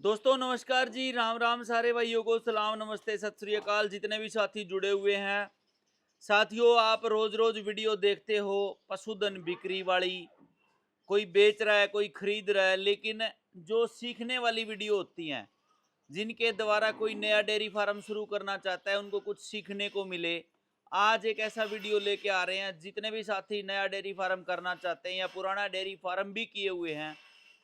दोस्तों नमस्कार जी, राम राम सारे भाइयों को सलाम, नमस्ते, सत श्री अकाल। जितने भी साथी जुड़े हुए हैं साथियों, आप रोज रोज वीडियो देखते हो पशुधन बिक्री वाली। कोई बेच रहा है, कोई खरीद रहा है, लेकिन जो सीखने वाली वीडियो होती हैं, जिनके द्वारा कोई नया डेयरी फार्म शुरू करना चाहता है, उनको कुछ सीखने को मिले, आज एक ऐसा वीडियो लेके आ रहे हैं। जितने भी साथी नया डेयरी फार्म करना चाहते हैं या पुराना डेयरी फार्म भी किए हुए हैं,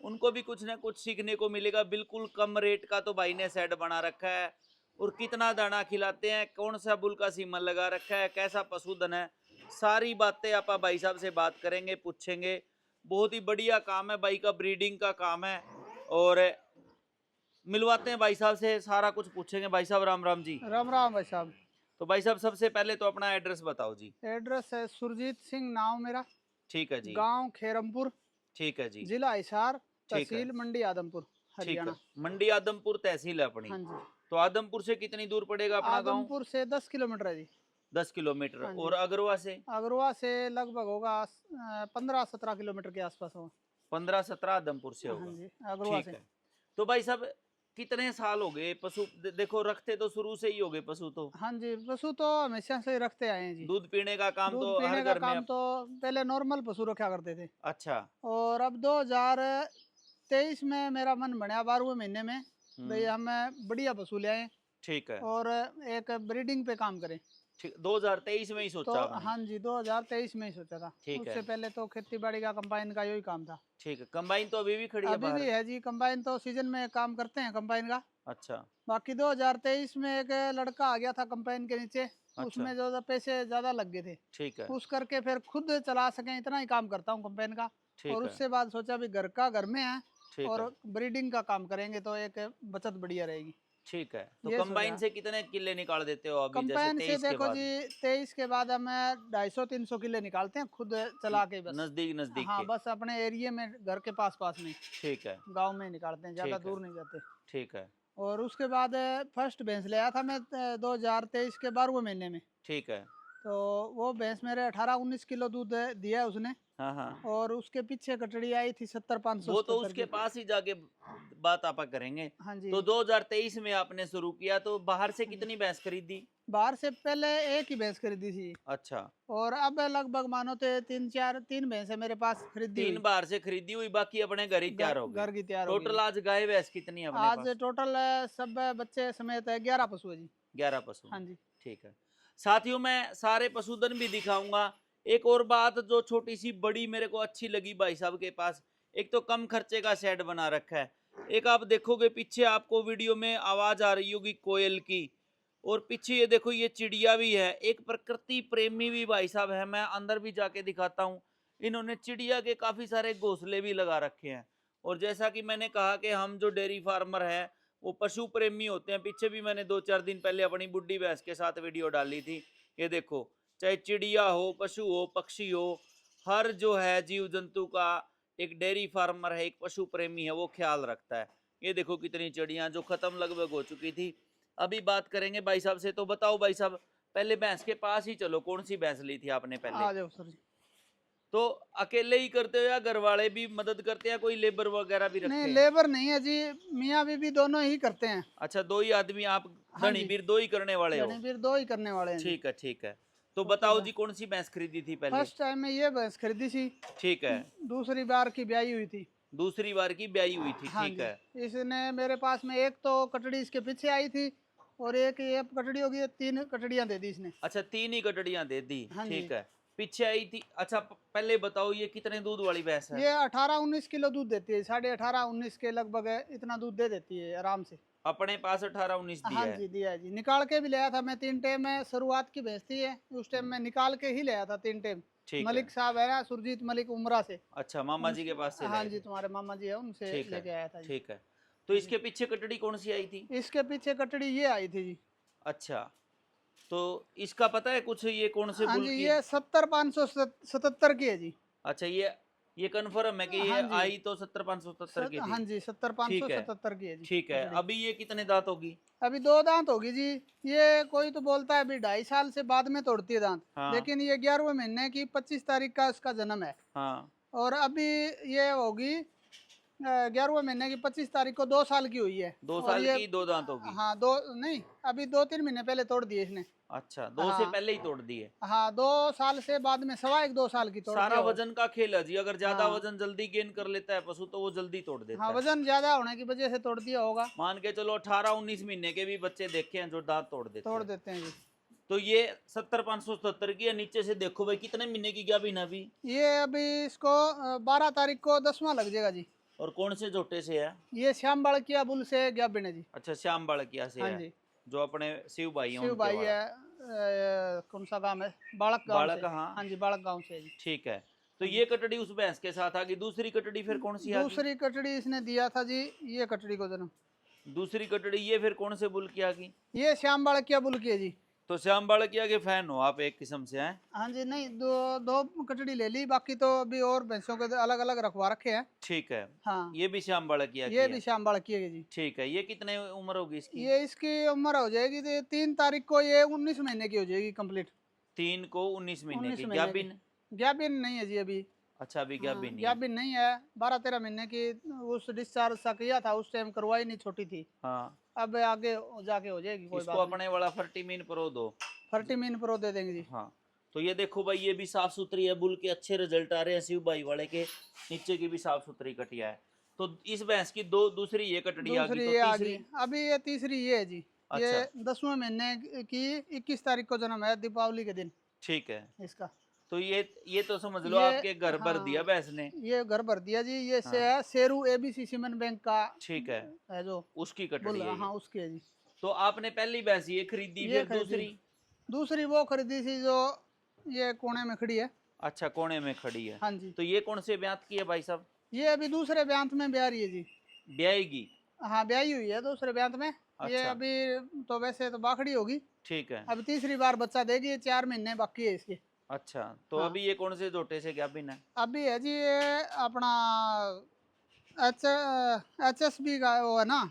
उनको भी कुछ ना कुछ सीखने को मिलेगा। बिल्कुल कम रेट का तो भाई ने सेट बना रखा है, और कितना दाना खिलाते हैं, कौन सा बुल का सीमन लगा रखा है, कैसा पशुधन है, सारी बातें आप भाई साहब से बात करेंगे, पूछेंगे। बहुत ही बढ़िया काम है भाई का, ब्रीडिंग का काम है। और मिलवाते हैं भाई साहब से, सारा कुछ पूछेंगे। भाई साहब राम राम जी। राम राम भाई साहब। तो भाई साहब सबसे पहले तो अपना एड्रेस बताओ जी। एड्रेस है सुरजीत सिंह, नाम मेरा। ठीक है जी। गांव खेरमपुर, ठीक है जी। जिला हिसार, ठीक है। तहसील मंडी आदमपुर, ठीक है। हरियाणा। मंडी आदमपुर तहसील है अपनी। हाँ जी। तो आदमपुर से कितनी दूर पड़ेगा अपना गांव? आदमपुर से 10 किलोमीटर है जी। 10 किलोमीटर। हाँ और जी। अगरवा से? अगरवा से लगभग होगा 15-17 किलोमीटर के आसपास होगा। 15-17 आदमपुर से हाँ होगा। जी, अगरवा ठीक से। है। तो भाई साहब कितने साल हो गए पशु? देखो रखते तो शुरू से ही हो गए पशु तो। हाँ जी, पशु तो हमेशा से ही रखते आए हैं जी। दूध पीने का काम दूध तो हर पीने का घर में काम तो पहले नॉर्मल पशु रखा करते थे। अच्छा। और अब 2023 में मेरा मन बना 12वें महीने में, भाई हमें बढ़िया पशु ले आए ठीक है। और एक ब्रीडिंग पे काम करें। ठीक, 2023 में ही तो सोचा आपने? हाँ जी, 2023 में ही सोचा था। ठीक है। उससे पहले तो खेती बाड़ी का कंबाइन का यही काम था। ठीक है। कंबाइन तो अभी भी खड़ी है अभी भी बाहर? है जी, कंबाइन तो सीजन में काम करते हैं कंबाइन का। अच्छा। बाकी 2023 में एक लड़का आ गया था कंबाइन के नीचे, अच्छा। उसमें जो पैसे ज़्यादा लग गए थे, ठीक है। उस करके फिर खुद चला सकें इतना ही काम करता हूँ कंबाइन का। और ठीक है। उससे बाद सोचा भी घर का घर में है ठीक है। और ब्रीडिंग का काम करेंगे तो एक बचत बढ़िया रहेगी, ठीक है। तो ये कंबाइन सोचा। से कितने किले निकाल देते हो अभी, जैसे कंबाइन से 23 के देखो बाद? जी, 23 के बाद हमें 250-300 किले निकालते हैं खुद चला के बस। नजदीक नजदीक हाँ, के? बस अपने एरिया में, घर के पास पास में, ठीक है। गांव में निकालते हैं, ज़्यादा ठीक है। दूर नहीं जाते। ठीक है। और उसके बाद फर्स्ट भैंस ले आया था मैं 2023 के 12वें महीने में। ठीक है। तो वो भैंस मेरे 18-19 किलो दूध दिया उसने। हाँ हाँ। और उसके पीछे कटड़ी आई थी 70-500 वो तो 77 उसके की। पास ही जाके बात आपा करेंगे। हाँ जी। तो 2023 में आपने शुरू किया, तो बाहर से हाँ जी। कितनी भैंस खरीदी? बाहर से पहले एक ही भैंस खरीदी थी। अच्छा। और अब लगभग मानो तो 3 भैंस है मेरे पास खरीदी 3 हुई। बाहर से खरीदी हुई, बाकी अपने घर ही तैयार घर हो गई। घर की तैयार हो गई। टोटल आज गाय भैंस कितनी है अपने आज पास? टोटल सब बच्चे समेत 11 पशु है जी। 11 पशु हाँ हैं। जी। ठीक है। साथियों मैं सारे पशुधन भी दिखाऊंगा। एक और बात जो छोटी सी बड़ी मेरे को अच्छी लगी भाई साहब के पास, एक तो कम खर्चे का शेड बना रखा है। एक आप देखोगे पीछे, आपको वीडियो में आवाज आ रही होगी कोयल की, और पीछे ये देखो ये चिड़िया भी है। एक प्रकृति प्रेमी भी भाई साहब है, मैं अंदर भी जाके दिखाता हूँ। इन्होंने चिड़िया के काफी सारे घोंसले भी लगा रखे हैं। और जैसा कि मैंने कहा कि हम जो डेयरी फार्मर हैं वो पशु प्रेमी होते हैं। पीछे भी मैंने 2-4 दिन पहले अपनी बुड्ढी भैंस के साथ वीडियो डाली थी। ये देखो, चाहे चिड़िया हो, पशु हो, पक्षी हो, हर जो है जीव जंतु का एक डेयरी फार्मर है, एक पशु प्रेमी है, वो ख्याल रखता है। ये देखो कितनी चिड़ियां जो खत्म लगभग हो चुकी थी। अभी बात करेंगे भाई साहब से। तो बताओ भाई साहब, पहले भैंस के पास ही चलो, कौन सी भैंस ली थी आपने पहले? आ जाओ सर जी। तो अकेले ही करते हो या घर वाले भी मदद करते हैं, कोई लेबर वगैरह भी नहीं, रखे हैं? लेबर नहीं है जी, मियाँ बीबी दोनों ही करते हैं। अच्छा, 2 ही आदमी आप, हाँ धनी जी, बीर 2 ही करने वाले हो? धनी वीर 2 ही करने वाले हैं जी। ठीक है। ठीक है। तो तो बताओ फिर जी कौन सी भैंस खरीदी थी पहले? फर्स्ट टाइम में ये भैंस खरीदी थी। ठीक है। दूसरी बार की ब्याई हुई थी। दूसरी बार की ब्याई हुई थी। हाँ ठीक जी। है। इसने मेरे पास में एक तो कटड़ी इसके पीछे आई थी, और एक ये कटड़ी होगी, 3 कटड़ियाँ दे दी इसने। अच्छा, 3 ही कटड़ियां दे दी। हाँ जी। ठीक है। पीछे आई थी। अच्छा, पहले बताओ ये कितने दूध वाली भैंस है? ये 18-19 किलो दूध देती है, 18.5-19 के लगभग है, इतना दूध दे देती है आराम से। अपने पास 18-19 हाँ दिया है। जी, दिया है जी। निकाल के भी लाया था मैं 3 टाइम में, शुरुआत की भैंस थी ये, उस टाइम में निकाल के ही लाया था 3 टाइम। ठीक है। मलिक साहब है ना, सुरजीत मलिक उमरा से। अच्छा, मामा जी के पास से हाँ लाए जी, थे। तुम्हारे मामा जी है, उनसे ठीक है। लेके आया था जी। ठीक है। तो हाँ जी। इसके पीछे कटड़ी कौन सी आई थी? इसके पीछे कटड़ी ये आई थी जी। अच्छा, तो इसका पता है कुछ, ये कौन से हाँ बुल जी, की है? ये 70-577 की है जी। अच्छा, ये कन्फर्म है कि ये हाँ जी। आई तो 70-577 की थी? हाँ जी, ठीक है। 70-577 की है जी ठीक है। कटड़ी। अभी ये कितने दांत होगी? अभी 2 दांत होगी जी। ये कोई तो बोलता है अभी 2.5 साल से बाद में तोड़ती है दांत, हाँ। लेकिन ये 11वें महीने की 25 तारीख का इसका जन्म है। हाँ। और अभी ये होगी 11वें महीने की 25 तारीख को 2 साल की हुई है। 2 और साल ये की 2 दांतों की। हाँ, दो नहीं, अभी 2-3 महीने पहले तोड़ दिए इसने। अच्छा, 2 से हाँ। पहले ही तोड़ दिए। हाँ, 2 साल से बाद में 1.25-2 साल की तोड़ सारा दिया। और वजन का खेल है जी, अगर ज्यादा हाँ। वजन जल्दी गेन कर लेता है पशु तो वो जल्दी तोड़ देता हाँ, है। वजन ज्यादा होने की वजह से तोड़ दिया होगा। मान के चलो 18-19 महीने के भी बच्चे देखे हैं जो दांत तोड़ देते तोड़ हैं। देते हैं जी। तो ये 70-577 की है। नीचे से देखो भाई कितने महीने की क्या बिना भी। ये अभी इसको 12 तारीख को 10वां लग जाएगा जी। और कौन से जोटे से है? ये श्याम बाड़किया बुल से ग्याबिन है जी। अच्छा, श्याम बाड़किया से हाँ है, जी। जो अपने शिव भाई हैं शिव उनके भाई वाला। है, कौन सा गांव है? बाड़क गांव बाड़क, से। हाँ। हाँ जी, बाड़क गांव से है जी। ठीक है। तो ये कटड़ी उस भैंस के साथ आ गई। दूसरी कटड़ी फिर कौन सी आ गई? दूसरी कटड़ी इसने दिया था जी, ये कटड़ी को जन्म। दूसरी कटड़ी ये फिर कौन से बुल की आ गई? ये श्याम बाड़किया बुल की है जी। तो श्याम बाड़किया के फैन हो आप एक किस्म से हैं? हाँ जी, नहीं, दो कटड़ी ले ली, बाकी तो अभी और भैंसों के अलग अलग रखवा रखे हैं। ठीक है। हाँ, ये भी श्याम बाड़किया की ये है। भी श्याम बाड़किया की जी। ठीक है। ये कितने उम्र होगी इसकी? ये इसकी उम्र हो जाएगी 3 तारीख को, ये 19 महीने की हो जाएगी कंप्लीट। 3 को 19 महीने 19 की। महीने की। गाभिन? ग्याबिन नहीं है जी अभी। अच्छा, अभी गाभिन नहीं है। ग्याबिन नहीं है, 12-13 महीने की। उस डिस्चार्ज सा किया था उस टाइम, करवाई नहीं, छोटी थी। हाँ, अब आगे जाके हो जाएगी, कोई इसको बात नहीं। अपने वाला फर्टीमीन प्रो दो। फर्टीमीन प्रो दे देंगे जी। हाँ, तो ये देखो भाई, ये भी साफ सुथरी है। बुल के अच्छे रिजल्ट आ रहे हैं शिव भाई वाले के। नीचे की भी साफ सुथरी कटिया है। तो इस भैंस की दूसरी ये कटड़ी आ गई। दूसरी तो ये आ तीसरी? गई। अभी ये तीसरी ये है जी। ये अच्छा। 10वें महीने की 21 तारीख को जन्म है, दीपावली के दिन ठीक है। इसका। तो ये तो समझ लो ये आपके घर भर हाँ, दिया भैंस ने। ये घर भर दिया जी। ये से हाँ। है शेरू एबीसी सीमेंट बैंक का ठीक है, है जो उसकी बुल। कटड़ी है ये। हाँ, उसकी है जी। तो आपने पहली भैंस ये खरीदी, ये फिर दूसरी? दूसरी वो खरीदी थी जो ये कोने में खड़ी है। अच्छा, कोने में खड़ी है। हाँ जी। तो ये कौन से ब्यात की है भाई साहब? ये अभी दूसरे ब्यांत में ब्याह रही है जी। ब्याएगी? हाँ, ब्याही हुई है दूसरे ब्यांत में। ये अच्छा। अभी तो वैसे तो बाखड़ी होगी। ठीक है। अभी तीसरी बार बच्चा देगी, 4 महीने बाकी है इसके। अच्छा, तो हाँ। अभी ये कौन से जोटे से गाभिन है? अभी है जी ये अपना HSB का वो है ना,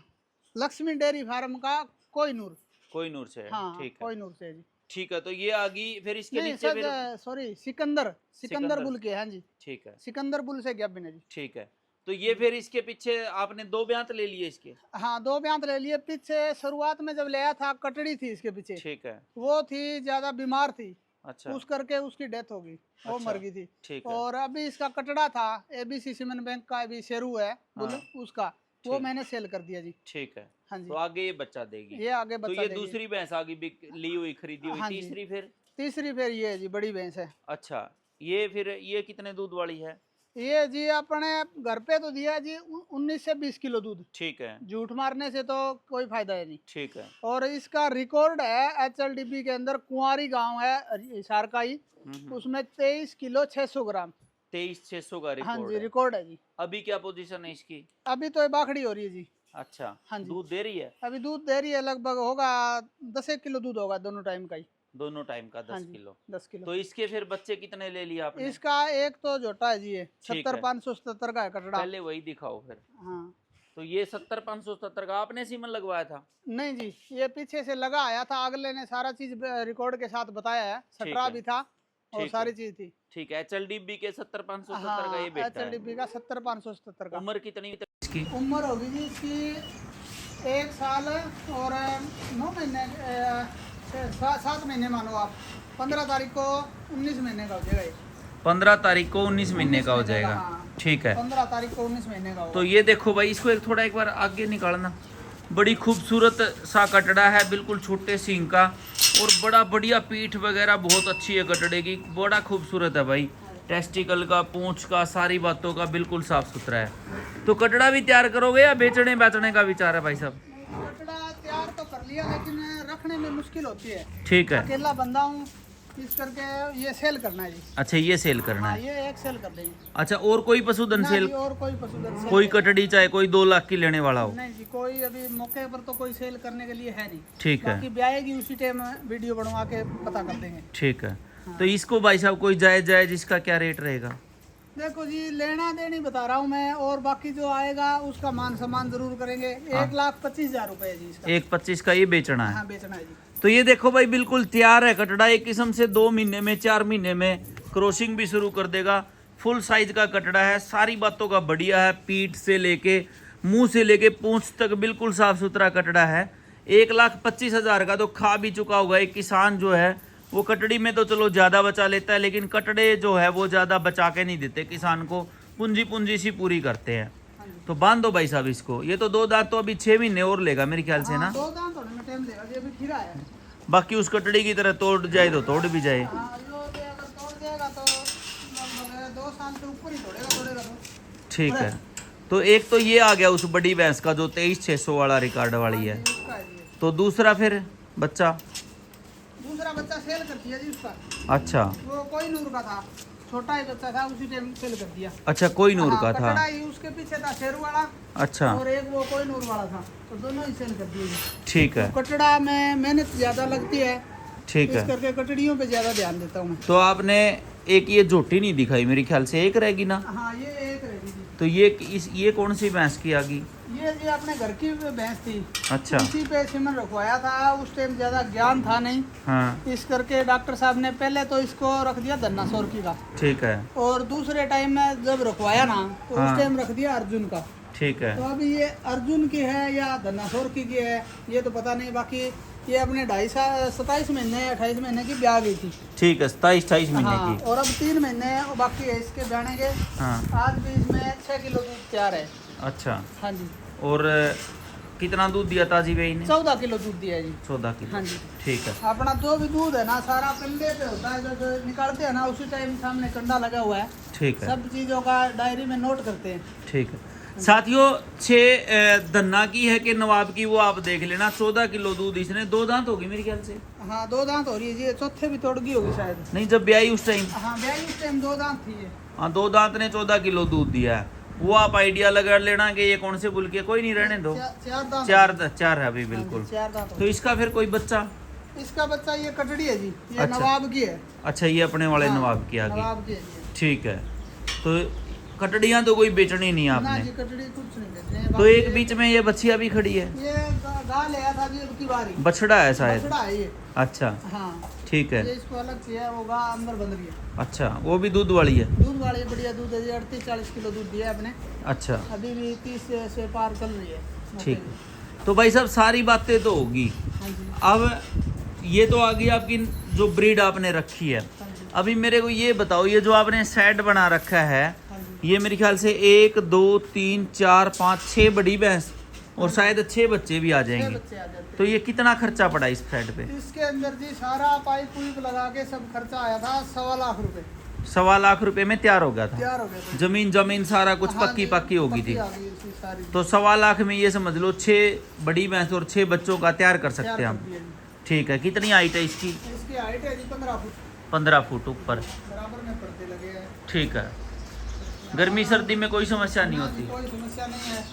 लक्ष्मी डेयरी फार्म का कोहिनूर। कोहिनूर से है। हाँ, ठीक है। कोहिनूर से है जी। ठीक है, तो ये आ गई। फिर इसके नहीं नीचे फिर? सॉरी, सिकंदर सिकंदर बुल के। हाँ जी, ठीक है। सिकंदर बुल से ग्याबिन है जी। ठीक है। तो ये फिर इसके पीछे आपने 2 ब्यात ले लिए इसके? हाँ, 2 ब्यांत ले लिए। पीछे शुरुआत में जब ले आया था, कटड़ी थी इसके पीछे। ठीक है। वो थी ज्यादा बीमार थी, अच्छा। उस करके उसकी डेथ हो गई, वो अच्छा, मर गई थी। ठीक है। और अभी इसका कटड़ा था, एबीसी सीमेंट बैंक का अभी शेरू है बुल, हाँ। उसका वो ठीक। मैंने सेल कर दिया जी। ठीक है। हाँ जी, तो आगे ये बच्चा देगी। ये आगे तो बच्चा ये देगी। दूसरी भैंस आ गई, ली हुई, खरीदी हुई। हाँ जी। तीसरी फिर? तीसरी फिर ये है जी, बड़ी भैंस है। अच्छा, ये फिर ये कितने दूध वाली है? ये जी अपने घर पे तो दिया जी 19 से 20 किलो दूध। ठीक है। झूठ मारने से तो कोई फायदा है नहीं। ठीक है। और इसका रिकॉर्ड है HLDB के अंदर, कुंवारी गांव है हिसार का ही, उसमें 23 किलो 600 ग्राम। 23,600 का हाँ रिकॉर्ड जी, है। रिकॉर्ड है जी। अभी क्या पोजीशन है इसकी? अभी तो ये बाखड़ी हो रही है जी। अच्छा। हाँ जी। दूध दे रही है? अभी दूध दे रही है, लगभग होगा 10 किलो दूध होगा दोनों टाइम का ही। दोनों टाइम का 10 हाँ जी, किलो। 10 किलो। तो इसके फिर बच्चे कितने ले लिए आपने? इसका एक तो जोटा है जी, ये ठीक है। 70-577 का है कटड़ा। पहले वही दिखाओ फिर। हाँ, तो ये 70-577 का आपने सीमन लगवाया था? नहीं जी, ये पीछे से लगा आया था, अगले ने सारा चीज रिकॉर्ड के साथ बताया है। सटरा है। भी था और ठीक सारी है। चीज थी। ठीक है। HLDB के 70-577 का हाँ, ये बेटा है। HLDB का 70-577 का। उम्र कितनी इसकी? उम्र होगी जी इसकी 1 साल और 9 महीने, 7 महीने मानो आप। 15 तारीख को 19 महीने का हो जाएगा ये। 15 तारीख को 19 महीने का हो 19 महीने जाएगा। का, हाँ। ठीक है। 15 तारीख को 19 महीने का होगा। तो ये देखो भाई, इसको एक बार आगे निकालना। बड़ी खूबसूरत सा कटड़ा है, बिल्कुल छोटे सींग का, और बड़ा बढ़िया पीठ वगैरह बहुत अच्छी है कटड़े की। बड़ा खूबसूरत है भाई, टेस्टिकल का, पूंछ का, सारी बातों का बिल्कुल साफ सुथरा है। तो कटड़ा भी तैयार करोगे या बेचने का विचार है भाई साहब? कटड़ा तैयार तो कर लिया, लेकिन रखने में मुश्किल होती है। ठीक है। अकेला बंदा हूँ, इस करके ये सेल करना है जी। अच्छा, ये सेल करना हाँ, है। ये एक सेल कर देंगे। अच्छा, और कोई पशुधन ना सेल? जी, और कोई पशुधन सेल कोई नहीं। कटड़ी चाहे कोई 2 लाख की लेने वाला हो? नहीं जी, कोई अभी मौके पर तो कोई सेल करने के लिए है नहीं। ठीक है। बाकी ब्याएगी उसी टाइम वीडियो बनवा के पता कर देंगे। ठीक है। हाँ। तो इसको भाई साहब कोई जायज इसका क्या रेट रहेगा? देखो जी, लेना देनी बता रहा हूँ मैं, और बाकी जो आएगा उसका मान सम्मान जरूर करेंगे। हाँ। 1,25,000 रुपए जी इसका। 1,25 का ये बेचना है। हाँ, बेचना है जी। तो ये देखो भाई, बिल्कुल तैयार है कटड़ा। एक किस्म से 2 महीने में, 4 महीने में क्रॉसिंग भी शुरू कर देगा। फुल साइज का कटड़ा है, सारी बातों का बढ़िया है, पीठ से लेके मुंह से लेके पूंछ तक बिल्कुल साफ सुथरा कटड़ा है। 1,25,000 का तो खा भी चुका होगा एक किसान जो है वो। कटड़ी में तो चलो ज़्यादा बचा लेता है, लेकिन कटड़े जो है वो ज़्यादा बचा के नहीं देते किसान को, पूंजी सी पूरी करते हैं। तो बांध दो भाई साहब इसको। ये तो 2 दांत तो अभी 6 महीने और लेगा मेरे ख्याल से ना। 2 दांत होने में टाइम देगा, ये भी खीरा है। बाकी उस कटड़ी की तरह तोड़ जाए तो तोड़ भी जाए। हाँ, जो भी अगर तोड़ जाएगा तो लगभग 2 साल से ऊपर ही तोड़ेगा तो। ठीक है। तो एक तो ये आ गया उस बड़ी भैंस का जो 23,600 वाला रिकॉर्ड वाली है। उसका है ये। तो दूसरा फिर बच्चा दूसरा बच्चा सेल कर दिया जी उसका। अच्छा वो कोई नूर का था, छोटा ही बच्चा था, उसी टाइम सेल कर दिया। अच्छा कोई नूर हाँ, का था। कटड़ा ही उसके पीछे था शेरू वाला, अच्छा और एक वो कोई नूर वाला था, तो दोनों ही सेल कर दिए जी। ठीक है। तो कटड़ा में मेहनत ज्यादा लगती है, ठीक इस है। करके कटड़ियों पे ज्यादा ध्यान देता हूँ मैं। तो आपने एक ये झोटी नहीं दिखाई मेरे ख्याल से, एक रहेगी ना। हाँ, ये एक रहेगी जी। तो ये कौन सी भैंस की आ गई? ये अपने घर की भैंस थी। अच्छा उसी पे सीमन रखवाया था, उस टाइम ज्यादा ज्ञान था नहीं, हाँ इस करके डॉक्टर साहब ने पहले तो इसको रख दिया धन्ना सोरकी का, ठीक है। और दूसरे टाइम में जब रखवाया ना तो हाँ। उस टाइम रख दिया अर्जुन का। ठीक है। तो अभी ये अर्जुन की है या धन्ना सोरकी की है ये तो पता नहीं। बाकी ये अपने 27 महीने 28 महीने की ब्याह गई थी। ठीक है, 27-28 महीने हाँ, की। और अब 3 महीने और बाकी है इसके ब्याने के। हाँ आज भी इसमें 6 किलो दूध तैयार है। अच्छा। हाँ जी। और कितना दूध दिया ताजी बेई ने? 14 किलो दूध दिया है जी। 14 किलो। हाँ जी। ठीक है। अपना जो भी दूध है ना सारा कंडे पे होता है, जब निकालते हैं ना उसी टाइम सामने कंडा लगा हुआ है। ठीक है। सब चीजों का डायरी में नोट करते हैं। ठीक है साथियों, 6 धन्ना की है कि नवाब की वो आप देख लेना। 14 किलो दूध इसने, 2 दांत होगी मेरे ख्याल से। हाँ, 2 दांत हो रही है जी, चौथे भी तोड़ गई होगी शायद। नहीं, जब ब्याई उस टाइम। हाँ, ब्याई उस टाइम 2 दांत थी ये। हाँ, 2 दांत ने 14 किलो दूध दिया है। वो आप आइडिया लगा लेना कि ये कौन से बुल के, कोई नहीं रहने दो। 4 दांत। 4 है अभी बिल्कुल। 4 दांत। तो इसका फिर कोई बच्चा? इसका बच्चा ये कटड़ी है जी, ये अच्छा। नवाब की है। अच्छा, ये अपने वाले हाँ, नवाब की आ गई। नवाब की है जी। ठीक है। तो कटड़ियाँ तो कोई बेचनी नहीं ना आपने? जी, कटड़ी कुछ नहीं बेचते हैं। तो एक बीच में ये बछिया भी खड़ी है। ये गा लिया था जी अब की बारी। बछड़ा है शायद। बछड़ा है ये। अच्छा हाँ, ठीक ये है। इसको अलग से है, वो गा अंदर बंद रही है। अच्छा, वो भी दूध वाली है? दूध वाली बढ़िया दूध है जी, 38-40 किलो दूध दिया है अपने। अच्छा अभी भी 30 से पार चल रही है। ठीक है। तो भाई साहब सारी बातें तो होगी। हाँ जी। अब ये तो आ गई आपकी जो ब्रीड आपने रखी है। हाँ जी। अभी मेरे को ये बताओ, ये जो आपने सेट बना रखा है, हाँ जी। ये मेरे ख्याल से 1 2 3 4 5 6 बड़ी भैंस और शायद 6 बच्चे भी आ 6 जाएंगे। बच्चे आ जाते तो ये कितना खर्चा पड़ा इस सेट पे? हैं। इसके अंदर जी सारा पाइप पुइप लगा के सब खर्चा आया था 1.25 लाख रुपए। 1.25 लाख रुपए में तैयार हो गया था। तैयार हो गया था। जमीन सारा कुछ हाँ पक्की जी, पक्की होगी थी। आ गई इसकी सारी। तो 1.25 लाख में ये समझ लो 6 बड़ी भैंस और 6 बच्चों का तैयार कर तैयार सकते हैं कर हम। दिया जी। ठीक है। कितनी हाइट है इसकी? इसकी हाइट है जी 15 फुट, 15 फुट ऊपर। बराबर में पर्दे लगे हैं। ठीक है। गर्मी सर्दी में कोई समस्या नहीं ना जी, होती। कोई समस्या नहीं है।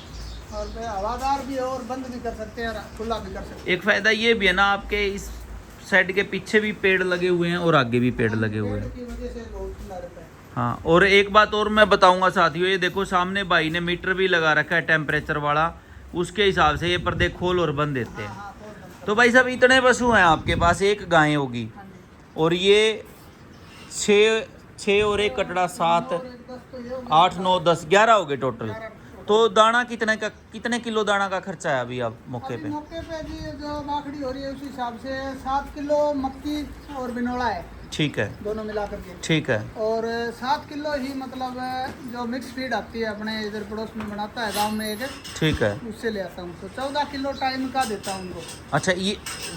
और हवादार भी है और बंद भी कर सकते हैं, खुला भी कर सकते हैं। एक फायदा ये भी है ना, आपके इस सेट के पीछे भी पेड़ लगे हुए हैं और आगे भी पेड़ लगे हुए हैं। पेड़ की वजह से बहुत खुला रहता है। हाँ, और एक बात और मैं बताऊंगा साथियों, ये देखो सामने भाई ने मीटर भी लगा रखा है टेम्परेचर वाला, उसके हिसाब से ये पर्दे खोल और बंद देते हैं। हाँ, खोल बंद तो भाई साहब इतने पशु हैं आपके पास, एक गाय होगी कर। हाँ जी। और ये 6 और एक कटड़ा 7 और एक 10 तो ये हो गया। 8 9 10 11 हो गए टोटल। 11 तो दाना कितने किलो दाना का खर्चा है अभी आप मौके अभी पे? मौके पे जी जो माखड़ी हो रही है उस हिसाब से 7 किलो मक्की और बिनोला है, ठीक है। दोनों मिला करके। ठीक है। और 7 किलो ही मतलब जो मिक्स फीड आती है अपने इधर पड़ोस में बनाता है गांव में एक, ठीक है। उससे ले आता हूँ। तो 14 किलो टाइम का देता हूँ उनको। अच्छा, ये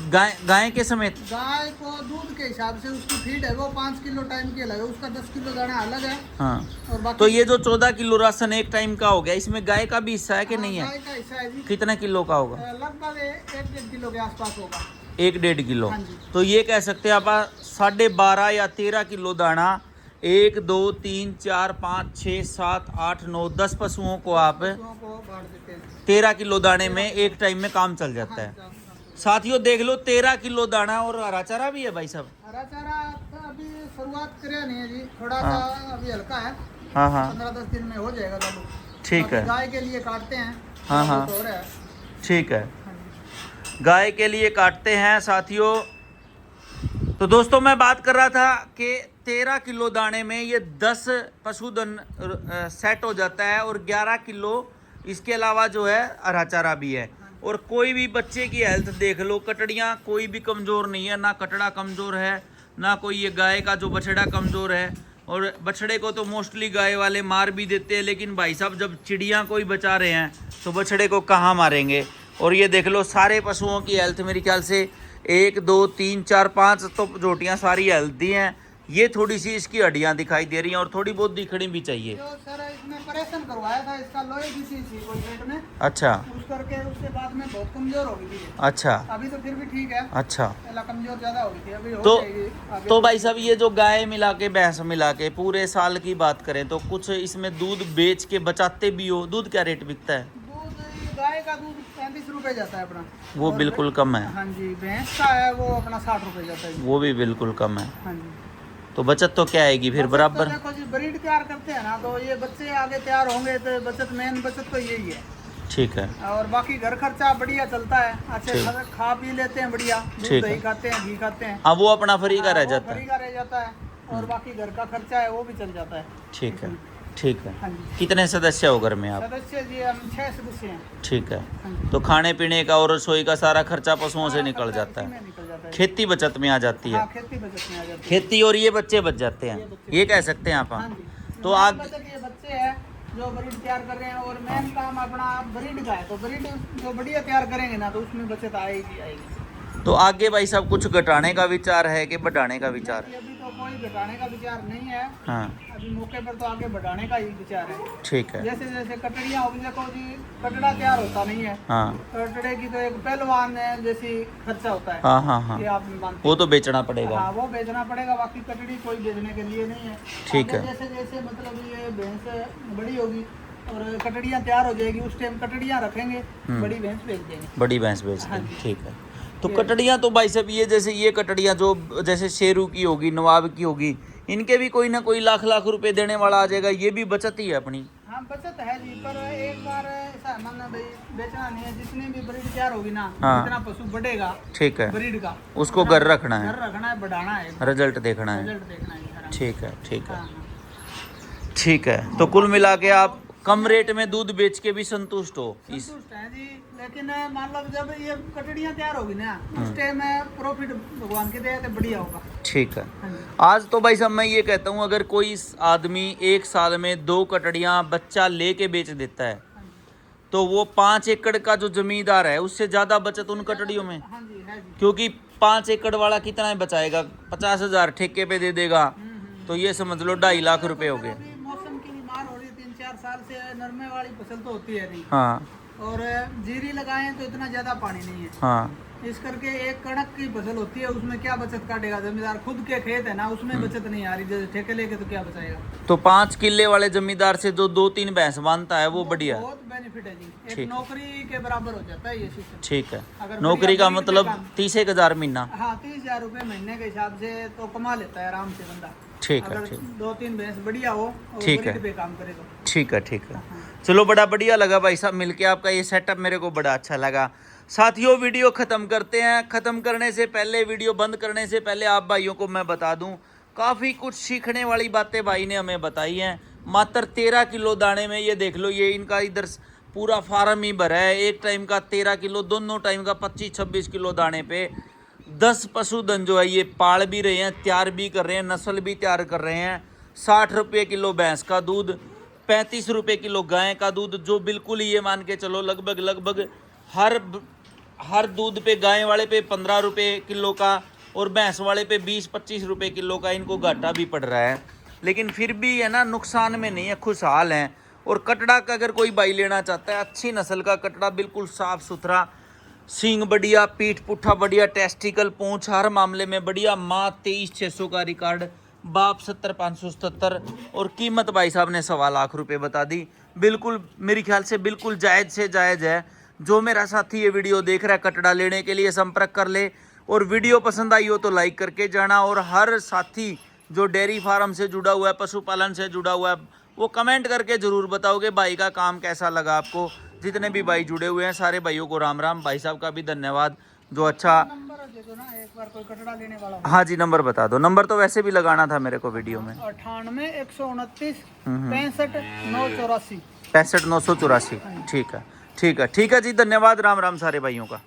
गाय के समेत? गाय को दूध के हिसाब से उसकी फीड है वो 5 किलो टाइम की अलग है, उसका 10 किलो दाना अलग है। हाँ। और बाकी तो ये जो 14 किलो राशन एक टाइम का हो गया, इसमें गाय का भी हिस्सा है कि नहीं है? गाय का हिस्सा है जी, कितने किलो का होगा? लगभग 1-1.5 किलो के आसपास होगा। 1-1.5 किलो। हाँ जी। तो ये कह सकते हैं आप 12.5 या 13 किलो दाना 1 2 3 4 5 6 7 8 9 10 पशुओं को आप पशुओं को बांट देते हैं। 13 किलो दाने में एक टाइम में काम चल जाता है। साथियों देख लो, 13 किलो दाना और हरा चारा भी है भाई साहब। हरा चारा तो अभी शुरुआत करे नहीं है जी, थोड़ा हाँ। सा अभी हल्का है। हाँ हाँ 15-10 दिन में हो जाएगा चालू। ठीक है। गाय के लिए काटते हैं। हाँ, हाँ। हो रहा है। ठीक है, हाँ जी। गाय के लिए काटते हैं साथियों। तो दोस्तों मैं बात कर रहा था कि 13 किलो दाने में ये 10 पशुधन सेट हो जाता है और 11 किलो इसके अलावा जो है हरा चारा भी है। और कोई भी बच्चे की हेल्थ देख लो, कटड़ियाँ कोई भी कमज़ोर नहीं है, ना कटड़ा कमज़ोर है ना कोई ये गाय का जो बछड़ा कमज़ोर है। और बछड़े को तो मोस्टली गाय वाले मार भी देते हैं, लेकिन भाई साहब जब चिड़िया कोई बचा रहे हैं तो बछड़े को कहाँ मारेंगे। और ये देख लो सारे पशुओं की हेल्थ मेरे ख्याल से 1 2 3 4 5 तो जोटियाँ सारी हेल्थी हैं। ये थोड़ी सी इसकी हड्डियाँ दिखाई दे रही हैं और थोड़ी बहुत दिखनी भी चाहिए। जो सर इसमें ऑपरेशन करवाया था इसका, लोहे की शीशी थी कोई पेट में, अच्छा उस करके उसके बाद में बहुत कमजोर हो गई थी ये। अच्छा अभी तो फिर भी ठीक है। अच्छा। पहला कमजोर ज्यादा हो गई थी, अभी हो तो जाएगी आगे। तो भाई साहब ये जो गाय मिला के भैंस मिला के पूरे साल की बात करें तो कुछ इसमें दूध बेच के बचाते भी हो, दूध क्या रेट बिकता है? दूध गाय का दूध 35 रुपए जाता है अपना, वो और बिल्कुल कम है। हाँ जी, भैंस का है वो अपना 60 रुपए जाता है। वो भी बिल्कुल कम है। हाँ जी। तो बचत तो क्या आएगी फिर बचत बराबर? तो देखो जी, ब्रीड तैयार करते हैं ना तो ये बच्चे आगे तैयार होंगे तो बचत, मेन बचत तो यही है। ठीक है। और बाकी घर खर्चा बढ़िया चलता है, अच्छे ठीक। खा पी लेते हैं बढ़िया, दूध ठीक है। दही खाते हैं, घी खाते हैं। हाँ वो अपना फ्री का रह वो जाता फ्री है। का रह जाता है, और बाकी घर का खर्चा है वो भी चल जाता है। ठीक है ठीक है। हाँ जी। कितने सदस्य हो घर में आप? सदस्य जी हम 6 सदस्य हैं। ठीक है। हाँ जी। तो खाने पीने का और रसोई का सारा खर्चा पशुओं से सारा निकल खर्चा जाता इसी है। में निकल जाता है। खेती बचत में आ जाती है। हाँ, खेती बचत में आ जाती है। खेती और ये बच्चे बच जाते हैं, ये कह सकते हैं आप। हाँ जी। तो मेन आग बचत ये बच्चे हैं जो ब्रीड तैयार कर रहे हैं, और मेन काम अपना ब्रीड का है, तो ब्रीड जो बढ़िया तैयार करेंगे ना तो उसमें बचत आएगी आएगी। तो आगे भाई साहब कुछ घटाने का विचार है कि बढ़ाने का विचार? अभी तो कोई घटाने का विचार नहीं है। हाँ अभी मौके पर तो आगे बढ़ाने का ही विचार है। ठीक है। जैसे जैसे कटड़ियाँ होगी, देखो जी कटड़ा तैयार होता नहीं है, हाँ कटड़े की तो एक पहलवान है जैसी खर्चा होता है। हाँ हाँ हाँ ये आप मानते वो तो बेचना पड़ेगा। हाँ, वो बेचना पड़ेगा, बाकी कटड़ी कोई बेचने के लिए नहीं है। ठीक आगे है। जैसे जैसे मतलब ये भैंस बड़ी होगी और कटड़ियाँ तैयार हो जाएगी, उस टाइम कटड़ियाँ रखेंगे, बड़ी भैंस बेच देंगे। बड़ी भैंस बेच हाँ देंगे। जी। ठीक है। तो कटड़ियाँ तो भाई साहब ये जैसे ये कटड़ियाँ जो जैसे शेरू की होगी, नवाब की होगी, इनके भी कोई ना कोई लाख लाख रुपए देने वाला आ जाएगा, ये भी बचत ही है अपनी। हाँ, बचत है जी, पर एक बार ऐसा मानना भाई बेचना नहीं है। जितनी भी ब्रीड तैयार होगी ना, हाँ। जितना पशु बढ़ेगा ठीक है। ब्रीड का, उसको घर रखना है, घर रखना है, बढ़ाना है, रिजल्ट देखना है। रिजल्ट देखना है जी, ठीक है ठीक है हाँ, हाँ। ठीक है। तो कुल मिला के आप कम रेट में दूध बेच के भी संतुष्ट हो इस? संतुष्ट है जी, लेकिन मान लो जब ये कटड़ियाँ तैयार होगी ना, हम्म। उस टाइम प्रॉफिट भगवान की दया से बढ़िया होगा। ठीक है। हाँ जी। आज तो भाई साहब मैं ये कहता हूँ अगर कोई आदमी एक साल में 2 कटड़ियाँ बच्चा लेके बेच देता है हाँ जी। तो वो 5 एकड़ का जो जमींदार है उससे ज़्यादा बचत उन कटड़ियों में, हाँ जी, है जी। क्योंकि 5 एकड़ वाला कितना बचाएगा? 50,000 ठेके पे दे देगा, तो ये समझ लो 2.5 लाख रुपए हो गए। अभी मौसम की बीमार हो रही है, 3-4 साल से नरमे वाली फसल तो होती है नहीं, हाँ और जीरी लगाएं तो इतना ज्यादा पानी नहीं है, हाँ इस करके एक कणक की फसल होती है, उसमें क्या बचत काटेगा जमींदार? खुद के खेत है ना, उसमें बचत नहीं आ रही, जैसे ठेके लेके तो क्या बचाएगा? तो 5 किले वाले जमींदार से जो 2-3 भैंस बांधता है वो बढ़िया है। बहुत बेनिफिट है जी, एक ठीक। नौकरी के बराबर हो जाता है ये सिस्टम। ठीक है। अगर नौकरी का बढ़िया मतलब काम- 30,000 महीना। हाँ, 30,000 रुपये महीने के हिसाब से तो कमा लेता है आराम से बंदा। ठीक है अगर ठीक 2-3 भैंस बढ़िया हो और ठीक है। ब्रीड पे काम करे तो। ठीक है ठीक है। चलो बड़ा बढ़िया लगा भाई साहब मिलके, आपका ये सेटअप मेरे को बड़ा अच्छा लगा। साथियों वीडियो ख़त्म करते हैं। ख़त्म करने से पहले, वीडियो बंद करने से पहले आप भाइयों को मैं बता दूं काफ़ी कुछ सीखने वाली बातें भाई ने हमें बताई हैं। मात्र 13 किलो दाने में ये देख लो, ये इनका इधर पूरा फार्म ही भरा है। एक टाइम का 13 किलो, दोनों टाइम का 25-26 किलो दाने पे 10 पशुधन जो है ये पाल भी रहे हैं, तैयार भी कर रहे हैं, नस्ल भी तैयार कर रहे हैं। 60 रुपये किलो भैंस का दूध, 35 रुपये किलो गाय का दूध, जो बिल्कुल ये मान के चलो लगभग हर दूध पे गाय वाले पे 15 रुपये किलो का और भैंस वाले पे 20-25 रुपये किलो का इनको घाटा भी पड़ रहा है। लेकिन फिर भी है ना, नुकसान में नहीं है, खुशहाल हैं। और कटड़ा का अगर कोई भाई लेना चाहता है, अच्छी नस्ल का कटड़ा, बिल्कुल साफ़ सुथरा, सींग बढ़िया, पीठ पुट्ठा बढ़िया, टेस्टिकल पूंछ हर मामले में बढ़िया, माँ 23,600 का रिकॉर्ड, बाप 70,577 और कीमत भाई साहब ने 1.25 लाख रुपए बता दी। बिल्कुल मेरे ख्याल से बिल्कुल जायज़ से जायज़ है। जो मेरा साथी ये वीडियो देख रहा है कटड़ा लेने के लिए संपर्क कर ले, और वीडियो पसंद आई हो तो लाइक करके जाना। और हर साथी जो डेयरी फार्म से जुड़ा हुआ है, पशुपालन से जुड़ा हुआ है, वो कमेंट करके ज़रूर बताओगे भाई का काम कैसा लगा आपको। जितने भी भाई जुड़े हुए हैं सारे भाइयों को राम राम, भाई साहब का भी धन्यवाद। जो अच्छा। नंबर दे दो ना, एक बार कोई कटड़ा लेने वाला हो। हाँ जी, नंबर बता दो। नंबर तो वैसे भी लगाना था मेरे को वीडियो में। 98 129 65 984। 65 984। ठीक है, ठीक है, ठीक है जी, धन्यवाद। राम राम सारे भाइयों का।